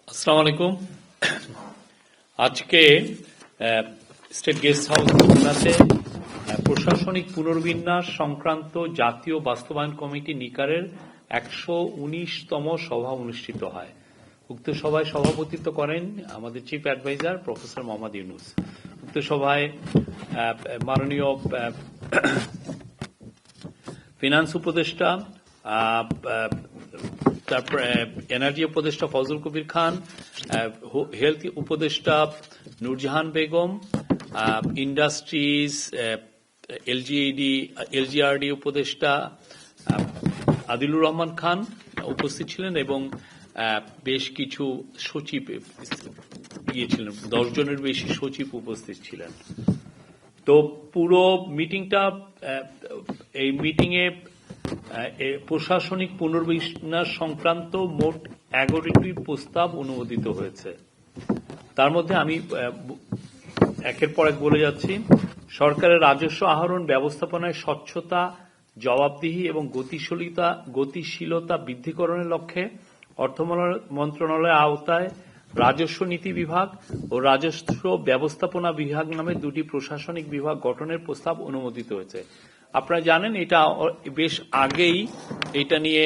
আসসালামু আলাইকুম। আজকে স্টেট গেস্ট হাউস খুলনাতে প্রশাসনিক পুনর্বিন্যাস সংক্রান্ত জাতীয় বাস্তবায়ন কমিটি নিকারের 119তম সভা অনুষ্ঠিত হয়। উক্ত সভায় সভাপতিত্ব করেন আমাদের chief adviser professor Mohammad Yunus. উক্ত সভায় মাননীয় ফিনান্স উপদেষ্টা, তারপর এনার্জি উপদেষ্টা ফজল কবির খান, হেলথ উপদেষ্টা নূরজাহান বেগম, ইন্ডাস্ট্রিজ এলজিআরডি উপদেষ্টা আদিলুর রহমান খান উপস্থিত ছিলেন এবং বেশ কিছু সচিব গিয়েছিলেন, 10 জনের বেশি সচিব উপস্থিত ছিলেন। তো পুরো মিটিংটা, এই মিটিংয়ে প্রশাসনিক পুনর্বিন্যাস সংক্রান্ত মোট 11টি প্রস্তাব অনুমোদিত হয়েছে। তার মধ্যে আমি একের পর এক বলে যাচ্ছি। সরকারের রাজস্ব আহরণ ব্যবস্থাপনায় স্বচ্ছতা, জবাবদিহি এবং গতিশীলতা বৃদ্ধিকরণের লক্ষ্যে অর্থ মন্ত্রণালয়ের আওতায় রাজস্ব নীতি বিভাগ ও রাজস্ব ব্যবস্থাপনা বিভাগ নামে দুটি প্রশাসনিক বিভাগ গঠনের প্রস্তাব অনুমোদিত হয়েছে। আপনারা জানেন এটা বেশ আগেই এটা নিয়ে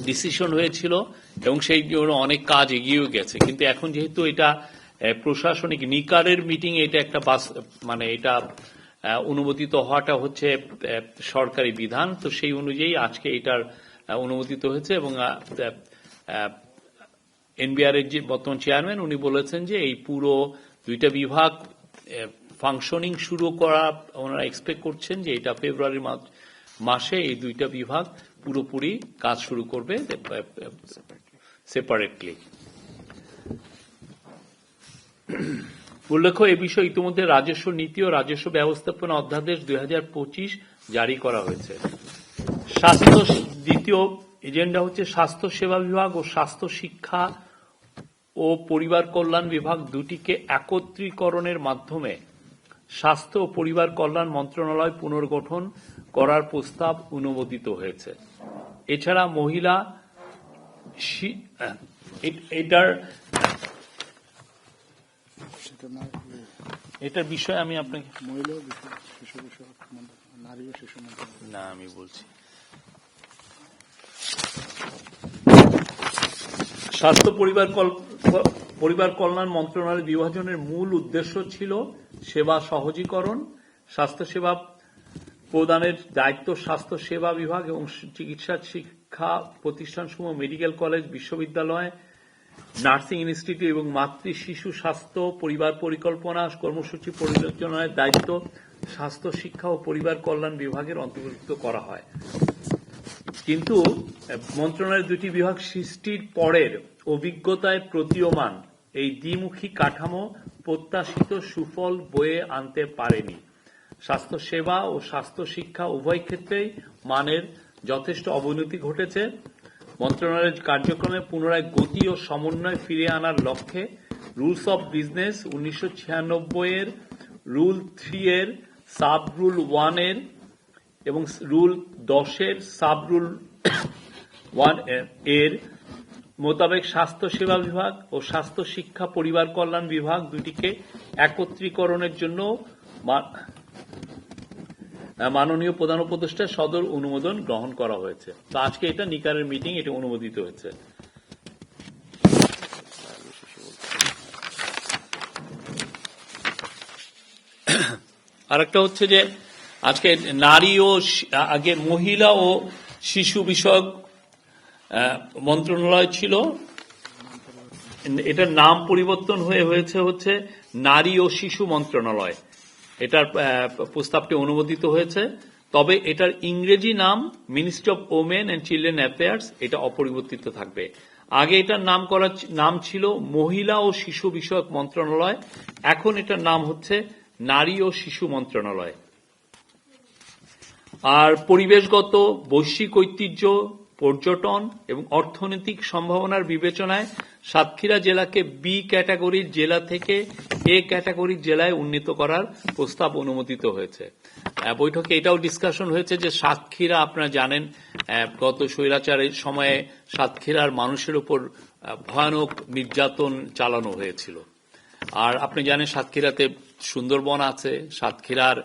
ডিসিশন হয়েছিল এবং সেই জন্য অনেক কাজ এগিয়েও গেছে, কিন্তু এখন যেহেতু এটা প্রশাসনিক নিকারের মিটিং, এটা একটা এটা অনুমোদিত হওয়াটা হচ্ছে সরকারি বিধান, তো সেই অনুযায়ী আজকে এটার অনুমোদিত হয়েছে। এবং এনবিআর এর যে বর্তমান চেয়ারম্যান উনি বলেছেন যে এই পুরো দুইটা বিভাগ ফাংশনিং শুরু করা ওনারা এক্সপেক্ট করছেন যে এটা ফেব্রুয়ারি মাসে এই দুইটা বিভাগ পুরোপুরি কাজ শুরু করবে সেপারেটলি। উল্লেখ্য, এ বিষয়ে ইতিমধ্যে রাজস্ব নীতি ও রাজস্ব ব্যবস্থাপনা অধ্যাদেশ 2025 জারি করা হয়েছে। দ্বিতীয় এজেন্ডা হচ্ছে স্বাস্থ্য সেবা বিভাগ ও স্বাস্থ্য শিক্ষা ও পরিবার কল্যাণ বিভাগ দুটিকে একত্রীকরণের মাধ্যমে স্বাস্থ্য ও পরিবার কল্যাণ মন্ত্রণালয় পুনর্গঠন করার প্রস্তাব অনুমোদিত হয়েছে। এছাড়া মহিলা এটার বিষয়ে আমি আপনাকে আমি বলছি। স্বাস্থ্য পরিবার কল্যাণ মন্ত্রণালয় বিভাজনের মূল উদ্দেশ্য ছিল সেবা সহজীকরণ, স্বাস্থ্যসেবা প্রদানের দায়িত্ব স্বাস্থ্য সেবা বিভাগ এবং চিকিৎসা শিক্ষা প্রতিষ্ঠানসমূহ, মেডিকেল কলেজ, বিশ্ববিদ্যালয়, নার্সিং ইনস্টিটিউট এবং মাতৃ শিশু স্বাস্থ্য পরিবার পরিকল্পনা কর্মসূচি পরিচালনার দায়িত্ব স্বাস্থ্য শিক্ষা ও পরিবার কল্যাণ বিভাগের অন্তর্ভুক্ত করা হয়। কিন্তু মন্ত্রণালয়ের দুটি বিভাগ সৃষ্টির পরের অভিজ্ঞতায় প্রতীয়মান এই দ্বিমুখী কাঠামো প্রত্যাশিত সুফল বয়ে আনতে পারেনি। স্বাস্থ্য সেবা ও স্বাস্থ্য শিক্ষা উভয় ক্ষেত্রেই মানের যথেষ্ট অবনতি ঘটেছে। মন্ত্রণালয়ের কার্যক্রমে পুনরায় গতি ও সমন্বয় ফিরিয়ে আনার লক্ষ্যে রুলস অব বিজনেস 1996 এর, রুল 3 এর, সাব রুল 1 এর এবং রুল 10 এর সাব রুল 1 এর মোতাবেক স্বাস্থ্য সেবা বিভাগ ও স্বাস্থ্য শিক্ষা পরিবার কল্যাণ বিভাগ দুটিকে একত্রীকরণের জন্য মাননীয় প্রধান উপদেষ্টার সদর অনুমোদন গ্রহণ করা হয়েছে। তো আজকে এটা নিকারের মিটিং, এটা অনুমোদিত হয়েছে। আরেকটা হচ্ছে যে আজকে নারী ও আগে মহিলা ও শিশু বিষয়ক মন্ত্রণালয় ছিল, এটার নাম পরিবর্তন হচ্ছে নারী ও শিশু মন্ত্রণালয়। এটার প্রস্তাবটি অনুমোদিত হয়েছে, তবে এটার ইংরেজি নাম ministry of women and children affairs, এটা অপরিবর্তিত থাকবে। আগে এটার নাম ছিল মহিলা ও শিশু বিষয়ক মন্ত্রণালয়, এখন এটার নাম হচ্ছে নারী ও শিশু মন্ত্রণালয়। আর পরিবেশগত, বৈশ্বিক ঐতিহ্য, পর্যটন এবং অর্থনৈতিক সম্ভাবনার বিবেচনায় সাতক্ষীরা জেলাকে বি ক্যাটাগরির জেলা থেকে এ ক্যাটাগরির জেলায় উন্নীত করার প্রস্তাব অনুমোদিত হয়েছে। বৈঠকে এটাও ডিসকাশন হয়েছে যে সাতক্ষীরা, আপনারা জানেন গত স্বৈরাচারের সময়ে সাতক্ষীরার মানুষের উপর ভয়ানক নির্যাতন চালানো হয়েছিল। আর আপনি জানেন সাতক্ষীরাতে সুন্দরবন আছে, সাতক্ষীরার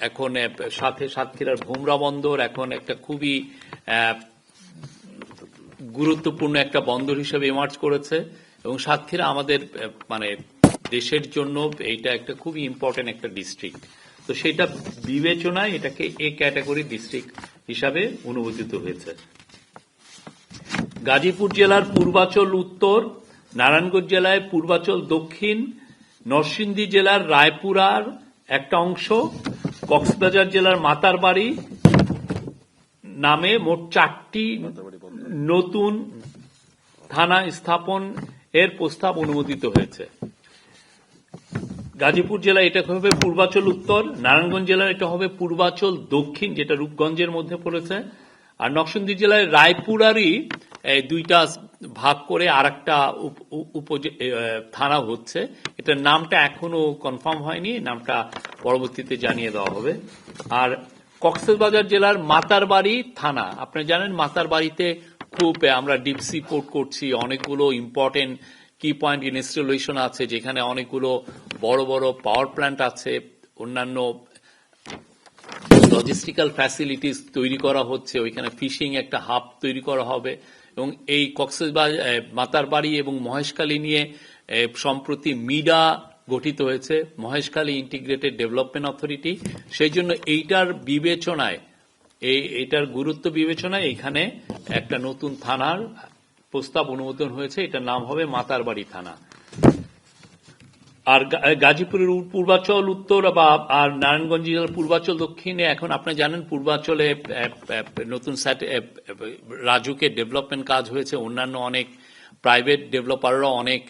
এখন সাথে সাতক্ষীরার ভোমরা বন্দর এখন একটা খুবই গুরুত্বপূর্ণ একটা বন্দর হিসেবে ইমার্জ করেছে, এবং সাতক্ষীরা আমাদের মানে দেশের জন্য এইটা একটা খুবই ইম্পর্টেন্ট একটা ডিস্ট্রিক্ট। তো সেটা বিবেচনায় এটাকে এ ক্যাটাগরি ডিস্ট্রিক্ট হিসাবে অনুমোদিত হয়েছে। গাজীপুর জেলার পূর্বাচল উত্তর, নারায়ণগঞ্জ জেলায় পূর্বাচল দক্ষিণ, নরসিংদী জেলার রায়পুরার একটা অংশ, কক্সবাজার জেলার মাতারবাড়ি নামে মোট 4টি নতুন থানা স্থাপন এর প্রস্তাব অনুমোদিত হয়েছে। গাজীপুর জেলা এটা হবে পূর্বাচল উত্তর, নারায়ণগঞ্জ জেলার এটা হবে পূর্বাচল দক্ষিণ, যেটা রূপগঞ্জের মধ্যে পড়েছে, আর নরসিংদী জেলায় রায়পুরারই 2টা ভাগ করে আর একটা থানা হচ্ছে। এটার নামটা এখনো কনফার্ম হয়নি, নামটা পরবর্তীতে জানিয়ে দেওয়া হবে। আর কক্সবাজার জেলার মাতারবাড়ি থানা, আপনি জানেন মাতারবাড়িতে খুব আমরা ডিপ সি পোর্ট করছি, অনেকগুলো ইম্পর্টেন্ট কি পয়েন্ট ইনস্টলেশন আছে, যেখানে অনেকগুলো বড় বড় পাওয়ার প্ল্যান্ট আছে, অন্যান্য লজিস্টিক্যাল ফ্যাসিলিটিস তৈরি করা হচ্ছে, ওইখানে ফিশিং একটা হাব তৈরি করা হবে। এবং এই কক্সবাজার, মাতারবাড়ি এবং মহেশখালী নিয়ে সম্প্রতি মিডা গঠিত হয়েছে, মহেশখালী ইন্টিগ্রেটেড ডেভেলপমেন্ট অথরিটি। সেই জন্য এইটার বিবেচনায়, এইটার গুরুত্ব বিবেচনায় এখানে একটা নতুন থানার প্রস্তাব অনুমোদন হয়েছে, এটার নাম হবে মাতারবাড়ি থানা। আর গাজীপুরের পূর্বাচল উত্তর আর নারায়ণগঞ্জ জেলার পূর্বাচল দক্ষিণে এখন আপনি জানেন পূর্বাচলে নতুন রাজুকে ডেভেলপমেন্ট কাজ হয়েছে, অন্যান্য অনেক প্রাইভেট ডেভেলপাররা অনেক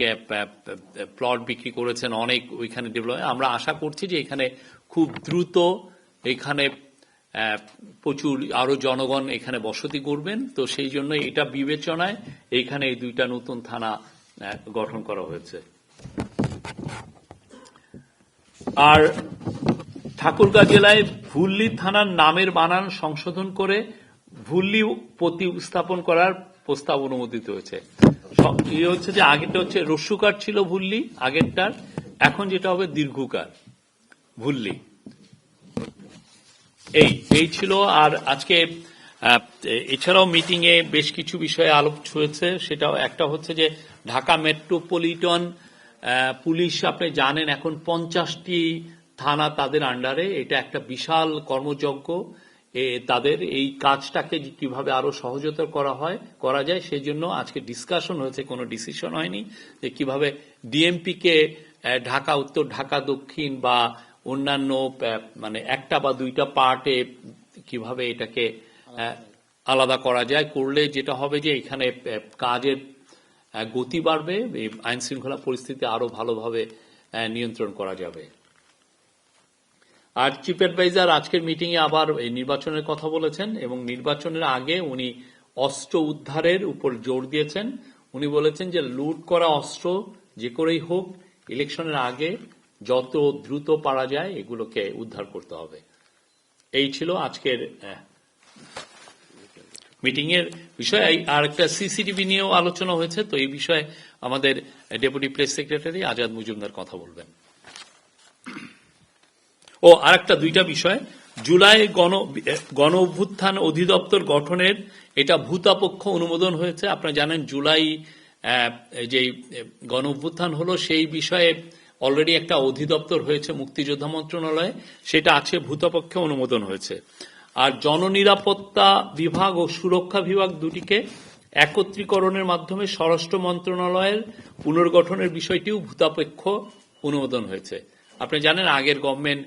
প্লট বিক্রি করেছেন, অনেক ওইখানে ডেভেলপ। আমরা আশা করছি যে এখানে খুব দ্রুত এখানে প্রচুর আরো জনগণ এখানে বসতি করবেন। তো সেই জন্য এটা বিবেচনায় এইখানে এই 2টা নতুন থানা গঠন করা হয়েছে। আর ঠাকুরগাঁ জেলায় ভুল্লি থানার নামের বানান সংশোধন করে ভুল্লি প্রতিস্থাপন করার প্রস্তাব অনুমোদিত হয়েছে। ইয়ে হচ্ছে যে আগেরটা হচ্ছে রস্যুকার ছিল ভুল্লি আগেরটার, এখন যেটা হবে দীর্ঘকার ভুল্লি। এই ছিল। আর আজকে এছাড়াও মিটিং এ বেশ কিছু বিষয়ে আলোচ হয়েছে, সেটাও একটা হচ্ছে যে ঢাকা মেট্রোপলিটন পুলিশ, আপনি জানেন এখন 50টি থানা তাদের আন্ডারে, এটা একটা বিশাল কর্মযজ্ঞ। তাদের এই কাজটাকে কিভাবে আরো সহজতর করা যায় সেই জন্য আজকে ডিসকাশন হয়েছে, কোনো ডিসিশন হয়নি যে কিভাবে ডিএমপি কে ঢাকা উত্তর, ঢাকা দক্ষিণ বা অন্যান্য মানে একটা বা 2টা পার্টে কিভাবে এটাকে আলাদা করা যায়। করলে যেটা হবে যে এখানে কাজের গতি বাড়বে, আইন শৃঙ্খলা পরিস্থিতি আরো ভালোভাবে নিয়ন্ত্রণ করা যাবে। আর চিফ অ্যাডভাইজার আজকের মিটিং এ আবার এই নির্বাচনের কথা বলেছেন, এবং নির্বাচনের আগে উনি অস্ত্র উদ্ধারের উপর জোর দিয়েছেন। উনি বলেছেন যে লুট করা অস্ত্র যে করেই হোক ইলেকশনের আগে যত দ্রুত পারা যায় এগুলোকে উদ্ধার করতে হবে। এই ছিল আজকের মিটিং এর বিষয়। আর একটা সিসিটিভি নিয়েও আলোচনা হয়েছে, তো এই বিষয়ে আমাদের deputy press secretary Azad Majumdar কথা বলবেন। ও আর একটা 2টা বিষয়, জুলাই গণ অভ্যুত্থান অধিদপ্তর গঠনের এটা ভূতাপক্ষ অনুমোদন হয়েছে। আপনারা জানেন জুলাই যে গণ অভ্যুত্থান হলো সেই বিষয়ে অলরেডি একটা অধিদপ্তর হয়েছে মুক্তিযোদ্ধা মন্ত্রণালয়ে, সেটা আছে ভূতাপক্ষে অনুমোদন হয়েছে। আর জননিরাপত্তা বিভাগ ও সুরক্ষা বিভাগ দুটিকে একত্রীকরণের মাধ্যমে স্বরাষ্ট্র মন্ত্রণালয়ের পুনর্গঠনের বিষয়টিও ভূতাপক্ষ অনুমোদন হয়েছে। আপনি জানেন আগের গভর্নমেন্ট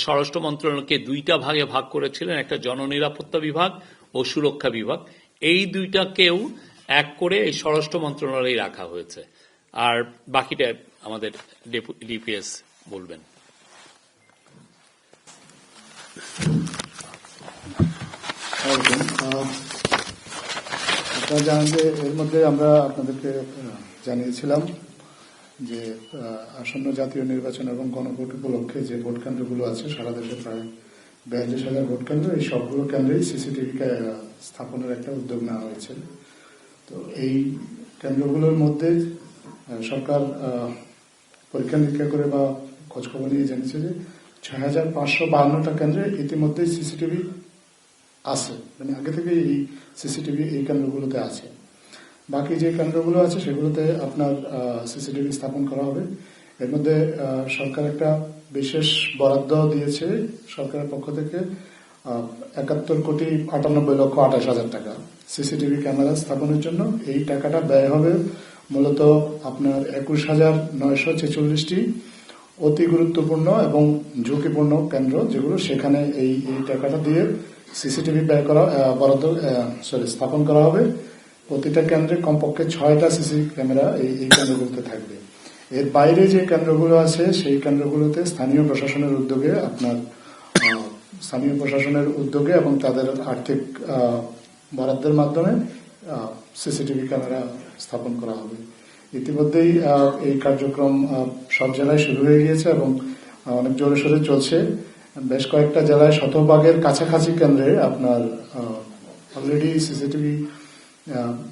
স্বরাষ্ট্র মন্ত্রণালয়কে 2টা ভাগে ভাগ করেছিলেন, একটা জননিরাপত্তা বিভাগ ও সুরক্ষা বিভাগ। এই 2টাকেও এক করে এই স্বরাষ্ট্র মন্ত্রণালয়ে রাখা হয়েছে। আর বাকিটা আমাদের ডিপিএস বলবেন। আপনারা জানেন যে এর মধ্যে আমরা আপনাদেরকে জানিয়েছিলাম যে আসন্ন জাতীয় নির্বাচন এবং গণভোট উপলক্ষে যে ভোট কেন্দ্রগুলো আছে সারা দেশে প্রায় 42,000 ভোট কেন্দ্র, এই সবগুলো কেন্দ্রেই সিসিটিভি স্থাপনের একটা উদ্যোগ নেওয়া হয়েছে। তো এই কেন্দ্রগুলোর মধ্যে সরকার পরীক্ষা নিরীক্ষা করে বা খোঁজখবর নিয়ে জেনেছে যে 6,552টা কেন্দ্রে ইতিমধ্যেই সিসিটিভি আছে, মানে আগে থেকে এই সিসিটিভি এই কেন্দ্রগুলোতে আছে। বাকি যে কেন্দ্রগুলো আছে সেগুলোতে আপনার সিসিটিভি স্থাপন করা হবে। এর মধ্যে সরকার একটা বিশেষ বরাদ্দ দিয়েছে সরকারের পক্ষ থেকে 71,98,28,000 টাকা সিসিটিভি ক্যামেরা স্থাপনের জন্য। এই টাকাটা ব্যয় হবে মূলত আপনার 21,946টি অতি গুরুত্বপূর্ণ এবং ঝুঁকিপূর্ণ কেন্দ্র, যেগুলো সেখানে এই টাকাটা দিয়ে সিসিটিভি স্থাপন করা হবে। প্রতিটা কেন্দ্রে কমপক্ষে 6টা সিসি ক্যামেরা এই কেন্দ্রগুলোতে থাকবে। এর বাইরে যে কেন্দ্রগুলো আছে সেই কেন্দ্রগুলোতে স্থানীয় প্রশাসনের উদ্যোগে এবং তাদের আর্থিক বরাদ্দের মাধ্যমে সিসিটিভি ক্যামেরা স্থাপন করা হবে। ইতিমধ্যেই এই কার্যক্রম সব জেলায় শুরু হয়ে গিয়েছে এবং অনেক জোরে সোরে চলছে। বেশ কয়েকটা জেলায় শতভাগের কাছাকাছি কেন্দ্রে আপনার অলরেডি সিসিটিভি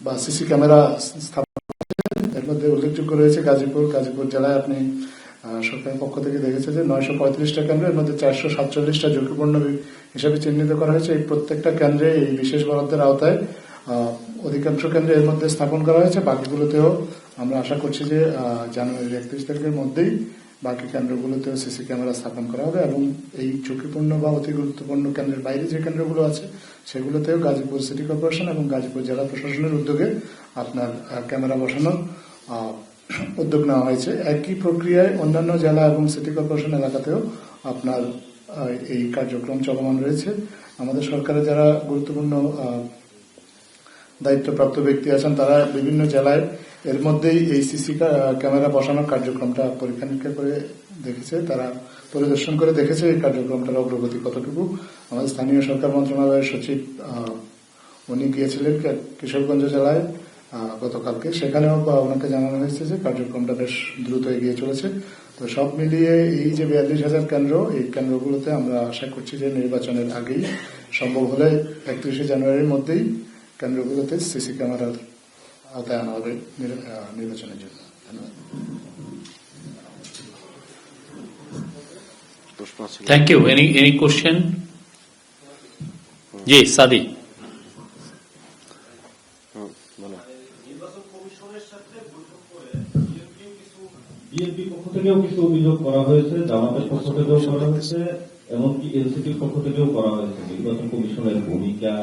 বা সিসি ক্যামেরা স্থাপন। এর মধ্যে উল্লেখযোগ্য রয়েছে গাজীপুর জেলায় আপনি সরকারের পক্ষ থেকে দেখেছে যে 935টা কেন্দ্র, এর মধ্যে 447টা ঝুঁকিপূর্ণ হিসাবে চিহ্নিত করা হয়েছে। এই প্রত্যেকটা কেন্দ্রে এই বিশেষ বরাদ্দের আওতায় অধিকাংশ কেন্দ্রে এর মধ্যে স্থাপন করা হয়েছে। বাকিগুলোতেও আমরা আশা করছি যে জানুয়ারির 31 তারিখের মধ্যেই বাকি কেন্দ্রগুলোতেও সিসি ক্যামেরা স্থাপন করা হবে এবং এই ঝুঁকিপূর্ণ বা অতি গুরুত্বপূর্ণ কেন্দ্রের বাইরে যে কেন্দ্রগুলো আছে সেগুলোতেও গাজীপুর সিটি কর্পোরেশন এবং গাজীপুর জেলা প্রশাসনের উদ্যোগে আপনার ক্যামেরা বসানোর উদ্যোগ নেওয়া হয়েছে। একই প্রক্রিয়ায় অন্যান্য জেলা এবং সিটি কর্পোরেশন এলাকাতেও আপনার এই কার্যক্রম চলমান রয়েছে। আমাদের সরকারের যারা গুরুত্বপূর্ণ দায়িত্বপ্রাপ্ত ব্যক্তি আছেন তারা বিভিন্ন জেলায় এর মধ্যেই এই সিসি ক্যামেরা বসানোর কার্যক্রমটা পরীক্ষা নিরীক্ষা করে দেখেছে, তারা পরিদর্শন করে দেখেছে এই কার্যক্রমটার অগ্রগতি কতটুকু। আমাদের স্থানীয় সরকার মন্ত্রণালয়ের সচিব উনি গিয়েছিলেন কিশোরগঞ্জ জেলায় গতকালকে, সেখানেও ওনাকে জানানো হয়েছে যে কার্যক্রমটা বেশ দ্রুত এগিয়ে চলেছে। তো সব মিলিয়ে এই যে 42,000 কেন্দ্র, এই কেন্দ্রগুলোতে আমরা আশা করছি যে নির্বাচনের আগেই সম্ভব হলে 31শে জানুয়ারির মধ্যেই কেন্দ্রগুলোতে সিসি ক্যামেরার আওতায় আনা হবে নির্বাচনের জন্য। ধন্যবাদ। Thank you. Any question? জি সাদি। বিএনপির পক্ষ থেকেও কিছু অভিযোগ করা হয়েছে, জামাতের পক্ষ থেকেও করা হয়েছে, এমনকি এনসিপির পক্ষ থেকেও করা হয়েছে। নির্বাচন কমিশনের ভূমিকা,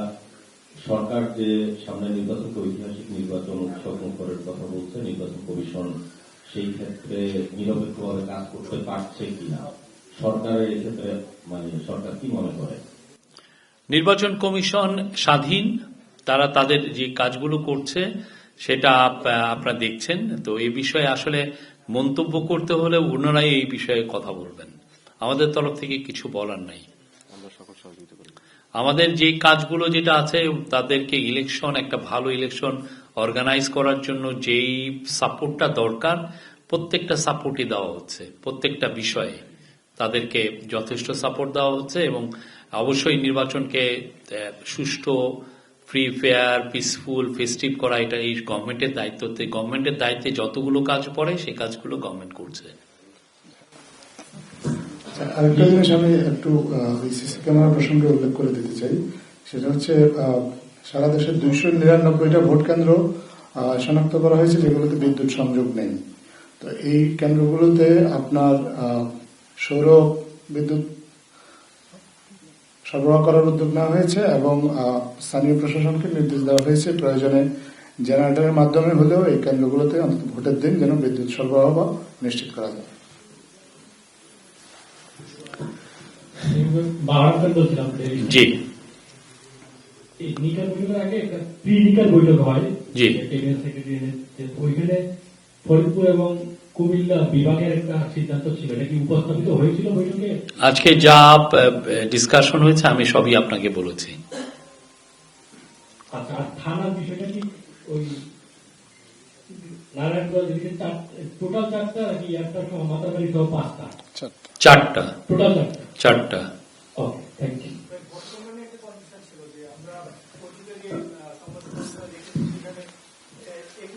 সরকার যে সামনে নির্বাচনকে ঐতিহাসিক নির্বাচন উৎসর্গ করার কথা বলছে, নির্বাচন কমিশন সেই ক্ষেত্রে নিরপেক্ষভাবে কাজ করতে পারছে কিনা, সরকারের এক্ষেত্রে সরকার কি মনে করে? নির্বাচন কমিশন স্বাধীন, তারা তাদের যে কাজগুলো করছে সেটা আপনারা দেখছেন। তো এই বিষয়ে আসলে মন্তব্য করতে হলে ওনারাই এই বিষয়ে কথা বলবেন, আমাদের তরফ থেকে কিছু বলার নাই। আমাদের যে কাজগুলো যেটা আছে তাদেরকে একটা ভালো ইলেকশন অর্গানাইজ করার জন্য যেই সাপোর্টটা দরকার প্রত্যেকটা সাপোর্টই দেওয়া হচ্ছে, প্রত্যেকটা বিষয়ে তাদেরকে যথেষ্ট সাপোর্ট দেওয়া হচ্ছে এবং অবশ্যই নির্বাচনকে সুষ্ঠু, ফ্রি, ফেয়ার, পিসফুল, ফেস্টিভ করা এটা এই গভর্নমেন্টের দায়িত্ব। গভর্নমেন্টের দায়িত্বে যতগুলো কাজ পড়ে সেই কাজগুলো গভর্নমেন্ট করছে। আরেকটা জিনিস আমি একটু সিসি ক্যামেরা প্রসঙ্গে উল্লেখ করে দিতে চাই, সেটা হচ্ছে সারা দেশে 299টা ভোট কেন্দ্র শনাক্ত করা হয়েছে যেগুলোতে বিদ্যুৎ সংযোগ নেই। তো এই কেন্দ্রগুলোতে আপনার সৌর বিদ্যুৎ সরবরাহ করার উদ্যোগ নেওয়া হয়েছে এবং স্থানীয় প্রশাসনকে নির্দেশ দেওয়া হয়েছে প্রয়োজনে জেনারেটরের মাধ্যমে হলেও এই কেন্দ্রগুলোতে অন্তত ভোটের দিন যেন বিদ্যুৎ সরবরাহ নিশ্চিত করা যায়। জি বৈঠক হয়, জি ওইখানে ফরিদপুর এবং কুমিল্লা বিভাগের একটা সিদ্ধান্ত ছিল, এটা কি উপস্থাপিত হয়েছিল বৈঠকে? আজকে যা ডিসকাশন হয়েছে আমি সবই আপনাকে বলেছি। আচ্ছা, আর থানার বিষয়টা কি ওই নারায়ণগঞ্জ টোটাল 4টা নাকি একটা মাতাবাড়ি সহ 5টা? 4টা টোটাল 4টা। ওকে, থ্যাংক ইউ।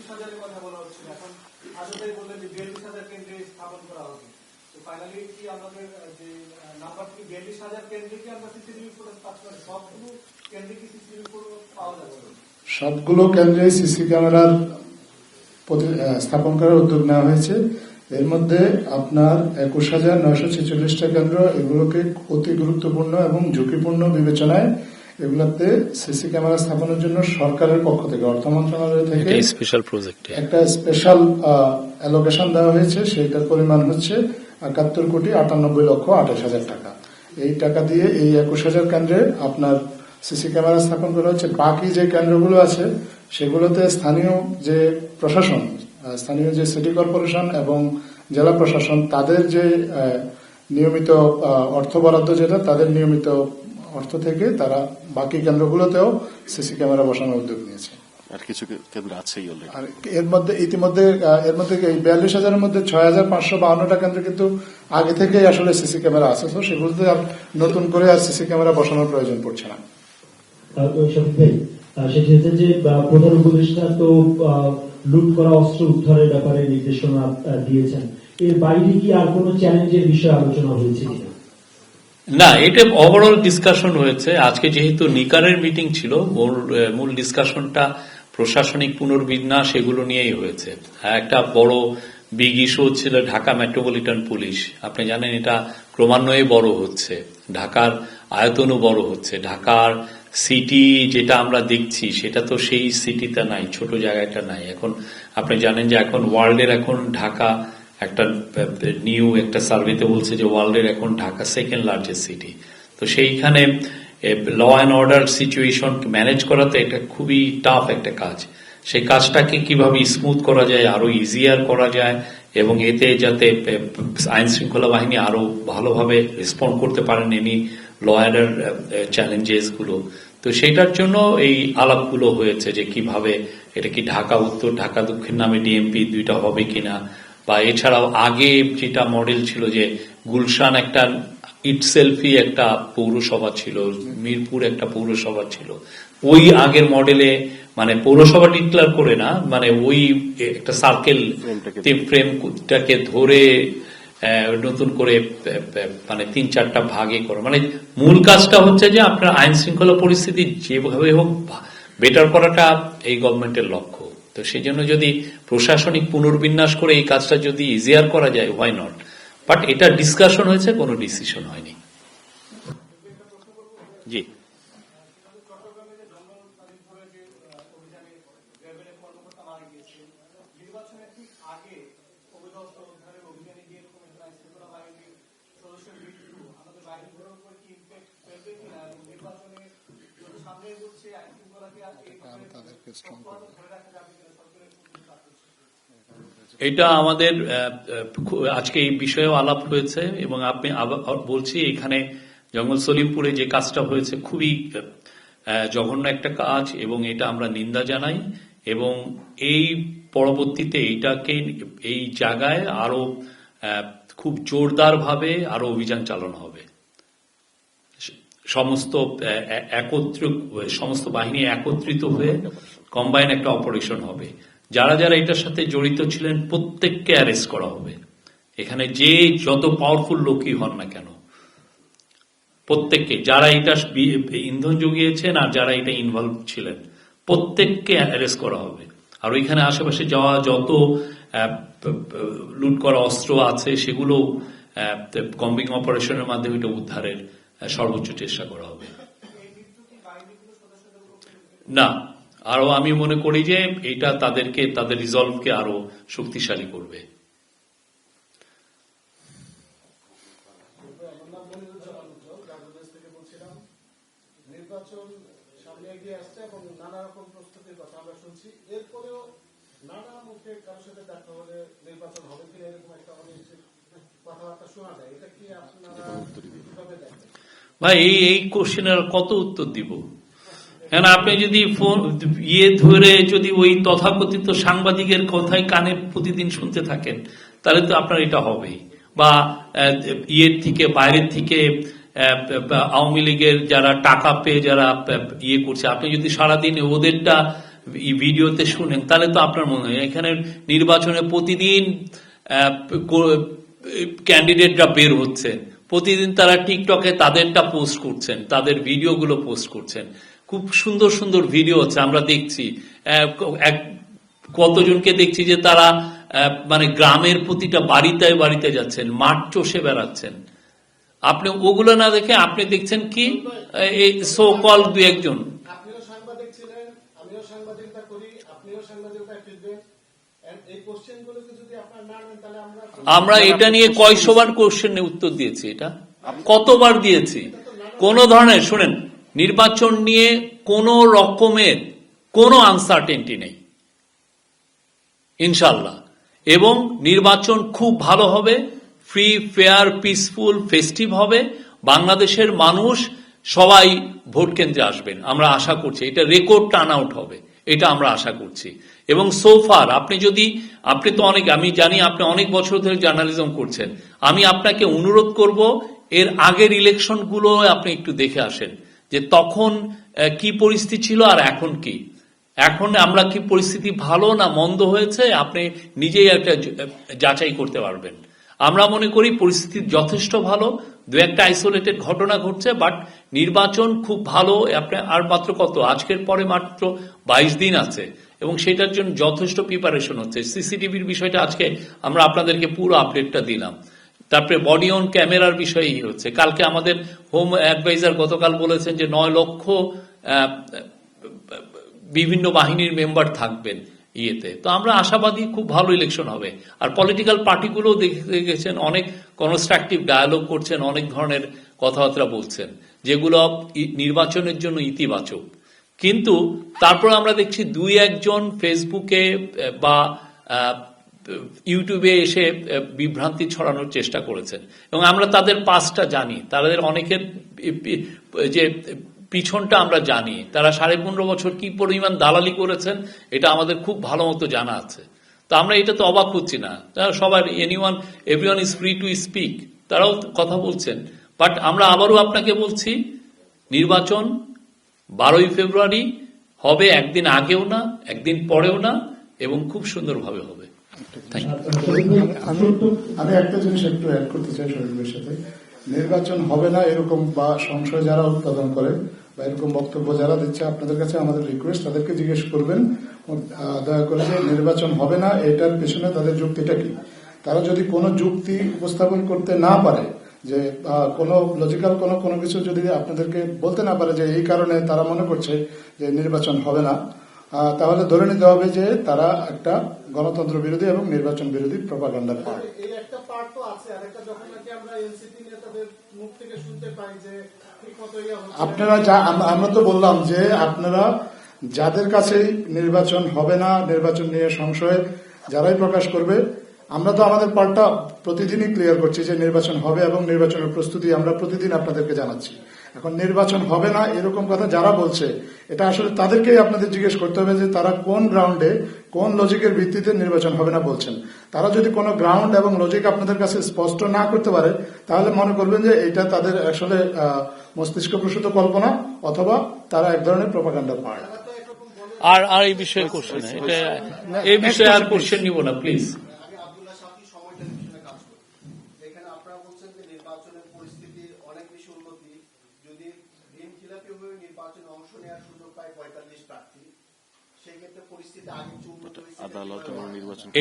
42,000-এর কথা বলা হচ্ছিল, এখন আজকে বললেন যে 42,000 কেন্দ্রে স্থাপন করা হবে। তো ফাইনালি কি আমাদের যে নাম্বারটি 42,000 কেন্দ্রে কি আমরা সিসিটিভি ফুটেজ পাচ্ছি, সবগুলো কেন্দ্রে কি সিসিটিভি ফুটেজ পাওয়া যাচ্ছে? সবগুলো কেন্দ্রে সিসি ক্যামেরার স্থাপন করার উদ্যোগ নেওয়া হয়েছে। এর মধ্যে আপনার 21,946টা কেন্দ্র, এগুলোকে অতি গুরুত্বপূর্ণ এবং ঝুঁকিপূর্ণ বিবেচনায় এগুলোতে সিসি ক্যামেরা স্থাপনের জন্য সরকারের পক্ষ থেকে, অর্থ মন্ত্রণালয় থেকে স্পেশাল প্রজেক্ট একটা স্পেশাল অ্যালোকেশন দেওয়া হয়েছে। সেইটার পরিমাণ হচ্ছে 71,98,28,000 টাকা। এই টাকা দিয়ে এই 21,000 কেন্দ্রে আপনার সিসি ক্যামেরা স্থাপন করা হচ্ছে। বাকি যে কেন্দ্রগুলো আছে সেগুলোতে স্থানীয় যে প্রশাসন, স্থানীয় যে সিটি কর্পোরেশন এবং জেলা প্রশাসন, তাদের যে নিয়মিত অর্থ বরাদ্দ, যেটা তাদের নিয়মিত অর্থ থেকে তারা বাকি কেন্দ্রগুলোতেও সিসি ক্যামেরা বসানোর উদ্যোগ নিয়েছে। আর কিছু কেন্দ্র আছেই অলরেডি। আর এর মধ্যে ইতিমধ্যে এই 42,000-এর মধ্যে 6,552টা কেন্দ্রে কিন্তু আগে থেকেই আসলে সিসি ক্যামেরা আছে, তো সেগুলোতে আর নতুন করে আর সিসি ক্যামেরা বসানোর প্রয়োজন পড়ছে না। সেটি হচ্ছে যে প্রধান উপদেষ্টা তো লুট করা অস্ত্র উদ্ধারের ব্যাপারে নির্দেশনা দিয়েছেন, এর বাইরে কি আর কোনো চ্যালেঞ্জের বিষয়ে আলোচনা হয়েছে কিনা? না, এটা ওভারঅল ডিসকাশন হয়েছে। আজকে যেহেতু নিকারের মিটিং ছিল, মূল ডিসকাশনটা প্রশাসনিক পুনর্বিন্যাস এগুলো নিয়েই হয়েছে। একটা বড় বিগ ইস্যু ছিল ঢাকা মেট্রোপলিটন পুলিশ। আপনি জানেন এটা ক্রমান্বয়ে বড় হচ্ছে, ঢাকার আয়তনও বড় হচ্ছে। ঢাকার সিটি যেটা আমরা দেখছি সেটা তো সেই সিটিতে নাই, ছোট জায়গাটা নাই। এখন আপনি জানেন যে এখন ওয়ার্ল্ডের এখন ঢাকা একটা নিউ একটা সার্ভেতে বলছে যে ওয়ার্ল্ডের এখন ঢাকা সেকেন্ড লার্জেস্ট সিটি। তো সেইখানে law and order situation manage করাতে এটা খুবই টাফ একটা কাজ। সেই কাজটাকে কিভাবে স্মুথ করা যায়, আরো ইজিয়ার করা যায় এবং এতে যাতে আইন শৃঙ্খলা বাহিনী আরো ভালোভাবে রেসপন্ড করতে পারেন এনি ল অ্যান্ড চ্যালেঞ্জেস গুলো। তো সেটার জন্য এই আলাপগুলো হয়েছে যে কিভাবে এটা কি ঢাকা উত্তর ঢাকা দক্ষিণ নামে ডিএমপি দুইটা হবে কিনা, বা এছাড়াও আগে যেটা মডেল ছিল যে গুলশান একটা ইটসেলফি একটা পৌরসভা ছিল, মিরপুর একটা পৌরসভা ছিল, ওই আগের মডেলে মানে পৌরসভা ডিক্লেয়ার করে না, মানে ওই একটা সার্কেল ফ্রেমটাকে ধরে নতুন করে মানে 3-4টা ভাগে করো। মানে মূল কাজটা হচ্ছে যে আপনার আইন শৃঙ্খলা পরিস্থিতি যেভাবে হোক বেটার করাটা এই গভর্নমেন্টের লক্ষ্য। তো সেই জন্য যদি প্রশাসনিক পুনর্বিন্যাস করে এই কাজটা যদি ইজিয়ার করা যায়, হোয়াই নট। বাট এটা ডিসকাশন হয়েছে, কোনো ডিসিশন হয়নি। জি, এটা আমাদের আজকে এই বিষয়েও আলাপ হয়েছে এবং আপনি বলছি এখানে জঙ্গল সলিমপুরে যে কাজটা হয়েছে খুবই জঘন্য একটা কাজ এবং এটা আমরা নিন্দা জানাই এবং এই পরবর্তীতে এইটাকে এই জায়গায় আরো খুব জোরদার ভাবে আরো অভিযান চালানো হবে। সমস্ত বাহিনী একত্রিত হয়ে কম্বাইন একটা অপারেশন হবে। যারা যারা এটার সাথে জড়িত ছিলেন প্রত্যেককে অ্যারেস্ট করা হবে। এখানে যে যত পাওয়ারফুল লোকই হন না কেন, প্রত্যেককে, যারা এটা ইন্ধন জুগিয়েছেন আর যারা এটা ইনভলভ ছিলেন প্রত্যেককে অ্যারেস্ট করা হবে। আর ওইখানে আশেপাশে যাওয়া যত লুট করা অস্ত্র আছে সেগুলো কম্বিং অপারেশনের মাধ্যমে এটা উদ্ধারের সর্বোচ্চ চেষ্টা করা হবে। না, আরো আমি মনে করি যে এটা তাদেরকে তাদের রিজলভকে আরো শক্তিশালী করবে। নির্বাচন সামনে এগিয়ে আসছে এবং নানা রকম প্রস্তুতির কথা আমরা শুনছি, এরপরেও নানা মুখে কারোর সাথে দেখা হলে নির্বাচন হবে কিনা এরকম একটা অনিশ্চিত কথাবার্তা শোনা যায়। এটা কি আপনারা কিভাবে দেখেন? ভাই এই কোশ্চেনের কত উত্তর দিব? কেন আপনি যদি ধরে যদি ওই তথাকথিত সাংবাদিকের কথাই কানে প্রতিদিন শুনতে থাকেন তাহলে তো আপনার এটা হবেই। বা থেকে বাইরের থেকে আওয়ামী লীগের যারা টাকা পেয়ে যারা করছে, আপনি যদি সারাদিন ওদেরটা ভিডিওতে শুনেন, তাহলে তো আপনার মনে হয় এখানে নির্বাচনে প্রতিদিন ক্যান্ডিডেটরা বের হচ্ছেন, প্রতিদিন তারা টিকটকে তাদেরটা পোস্ট করছেন, তাদের ভিডিওগুলো পোস্ট করছেন, খুব সুন্দর সুন্দর ভিডিও হচ্ছে আমরা দেখছি। কতজনকে দেখছি যে তারা মানে গ্রামের প্রতিটা বাড়িতে বাড়িতে যাচ্ছেন, মাঠ চষে বেড়াচ্ছেন। আপনি ওগুলো না দেখে আপনি দেখছেন কি এই সো কল দু একজন। আপনিও সাংবাদিক ছিলেন, আমিও সাংবাদিকতা করি, আপনিও সাংবাদিকতা খেলবেন। এই কোশ্চেনগুলোকে যদি আপনার না নেন তাহলে আমরা এটা নিয়ে কয়শোবার কোশ্চেনে উত্তর দিয়েছি, এটা কতবার দিয়েছি। কোন ধরনের শুনেন, নির্বাচন নিয়ে কোন রকমের কোন আনসার্টেনটি নেই ইনশাল্লাহ, এবং নির্বাচন খুব ভালো হবে, ফ্রি ফেয়ার পিসফুল ফেস্টিভ হবে, বাংলাদেশের মানুষ সবাই ভোট কেন্দ্রে আসবেন আমরা আশা করছি, এটা রেকর্ড টার্ন আউট হবে, এটা আমরা আশা করছি। এবং সোফার আপনি তো অনেক, আমি জানি আপনি অনেক বছর ধরে জার্নালিজম করছেন, আমি আপনাকে অনুরোধ করব এর আগের ইলেকশন গুলো আপনি একটু দেখে আসেন যে তখন কি পরিস্থিতি ছিল আর এখন কি, এখন আমরা কি পরিস্থিতি ভালো না মন্দ হয়েছে, আপনি নিজেই একটা যাচাই করতে পারবেন। আমরা মনে করি পরিস্থিতি যথেষ্ট ভালো, দু একটা আইসোলেটেড ঘটনা ঘটছে, বাট নির্বাচন খুব ভালো। আপনি আর মাত্র কত, আজকের পরে মাত্র 22 দিন আছে, এবং সেটার জন্য যথেষ্ট প্রিপারেশন হচ্ছে। সিসিটিভির বিষয়টা আজকে আমরা আপনাদেরকে পুরো আপডেটটা দিলাম। তারপরে বডি অন ক্যামেরার বিষয়ই হচ্ছে, কালকে আমাদের হোম অ্যাডভাইজার গতকাল বলেছেন যে 9 লক্ষ বিভিন্ন বাহিনীর মেম্বার থাকবেন ইয়েতে। তো আমরা আশাবাদী খুব ভালো ইলেকশন হবে। আর পলিটিক্যাল পার্টিগুলো দেখে গেছেন অনেক কনস্ট্রাকটিভ ডায়ালগ করছেন, অনেক ধরনের কথাবার্তা বলছেন যেগুলো নির্বাচনের জন্য ইতিবাচক। কিন্তু তারপর আমরা দেখছি 2-1 ফেসবুকে বা ইউটিউবে এসে বিভ্রান্তি ছড়ানোর চেষ্টা করেছেন, এবং আমরা তাদের পাসটা জানি, তাদের অনেকের যে পিছনটা আমরা জানি, তারা 15.5 বছর কি পরিমাণ দালালি করেছেন এটা আমাদের খুব ভালো মতো জানা আছে। তো আমরা এটা তো অবাক হচ্ছি না, সবার everyone is free to speak, তারাও কথা বলছেন। বাট আমরা আবারও আপনাকে বলছি, নির্বাচন 12ই ফেব্রুয়ারি হবে, একদিন আগেও না একদিন পরেও না, এবং খুব সুন্দরভাবে হবে। আমি একটা জিনিস একটু অ্যাড করতে চাই শহীদের সাথে। নির্বাচন হবে না এরকম বা সংশয় যারা উৎপাদন করে বা এরকম বক্তব্য যারা দিচ্ছে, আপনাদের কাছে আমাদের রিকোয়েস্ট, তাদেরকে জিজ্ঞেস করবেন দয়া করে যে নির্বাচন হবে না এটার পেছনে তাদের যুক্তিটা কি। তারা যদি কোনো যুক্তি উপস্থাপন করতে না পারে, যে কোনো লজিক্যাল কোনো কিছু যদি আপনাদেরকে বলতে না পারে যে এই কারণে তারা মনে করছে যে নির্বাচন হবে না, তাহলে ধরে নিতে হবে যে তারা একটা গণতন্ত্র বিরোধী এবং নির্বাচন বিরোধী প্রপাগান্ডার পার্ট। এই একটা পার্ট তো আছে, আর একটা যখন নাকি আমরা এনসিপি নেতাদের মুখ থেকে শুনতে পাই যে ঠিকমতো আপনারা আমরা তো বললাম যে আপনারা যাদের কাছে নির্বাচন হবে না, নির্বাচন নিয়ে সংশয় যারাই প্রকাশ করবে, আমরা তো আমাদের পার্টটা প্রতিদিনই ক্লিয়ার করছি যে নির্বাচন হবে এবং নির্বাচনের প্রস্তুতি আমরা প্রতিদিন আপনাদেরকে জানাচ্ছি। এখন নির্বাচন হবে না এরকম কথা যারা বলছে, এটা আসলে তাদেরকেই আপনাদের জিজ্ঞেস করতে হবে যে তারা কোন গ্রাউন্ডে কোন লজিকের ভিত্তিতে নির্বাচন হবে না বলছেন। তারা যদি কোনো গ্রাউন্ড এবং লজিক আপনাদের কাছে স্পষ্ট না করতে পারে, তাহলে মনে করবেন যে এটা তাদের আসলে মস্তিষ্ক প্রসূত কল্পনা, অথবা তারা এক ধরনের প্রপাগান্ডার পার্ট। আর এই বিষয়ে কোশ্চেন, এটা এই বিষয়ে আর কোশ্চেন নিব না প্লিজ।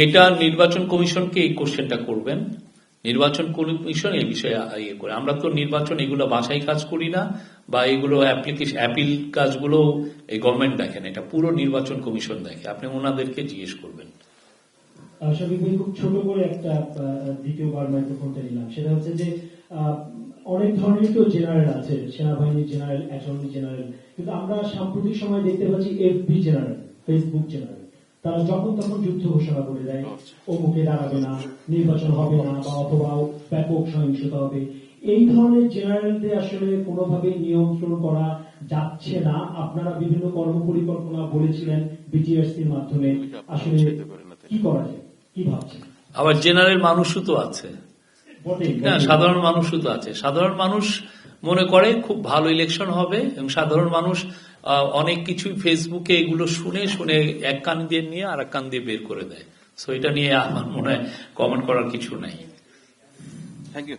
এটা নির্বাচন কমিশনকে এই কোশ্চেনটা করবেন, নির্বাচন কমিশন এই বিষয়ে ইয়ে করে। আমরা তো নির্বাচন এগুলো বাছাই কাজ করি না, বা এগুলো অ্যাপিল কাজগুলো এই গভর্নমেন্ট দেখেন, এটা পুরো নির্বাচন কমিশন দেখে, আপনি ওনাদেরকে জিজ্ঞেস করবেন। শাফিক ভাই, খুব ছোট করে একটা দ্বিতীয়বার মাইক্রোফোনটা নিলাম, সেটা হচ্ছে যে অনেক ধরনের তো জেনারেল আছে, সেনাবাহিনীর জেনারেল, অ্যাটর্নি জেনারেল, কিন্তু আমরা সাম্প্রতিক সময় দেখতে পাচ্ছি এফবি জেনারেল, ফেসবুক জেনারেল, তারা যখন তখন যুদ্ধ ঘোষণা করে দেয়, অমুকে দাঁড়াবে না, নির্বাচন হবে না, বা অথবা ব্যাপক সহিংসতা হবে। এই ধরনের জেনারেলদের আসলে কোনোভাবে নিয়ন্ত্রণ করা যাচ্ছে না। আপনারা বিভিন্ন কর্মপরিকল্পনা বলেছিলেন বিটিআরসির মাধ্যমে, আসলে কি করা যায়, কি ভাবছেন? আবার জেনারেল মানুষও তো আছে, সাধারণ মানুষও তো আছে। সাধারণ মানুষ মনে করে খুব ভালো ইলেকশন হবে, এবং সাধারণ মানুষ অনেক কিছুই ফেসবুকে এগুলো শুনে শুনে এক কান দিয়ে নিয়ে আর এক কান দিয়ে বের করে দেয়। সো এটা নিয়ে আমার মনে হয় কমেন্ট করার কিছু নাই। Thank you.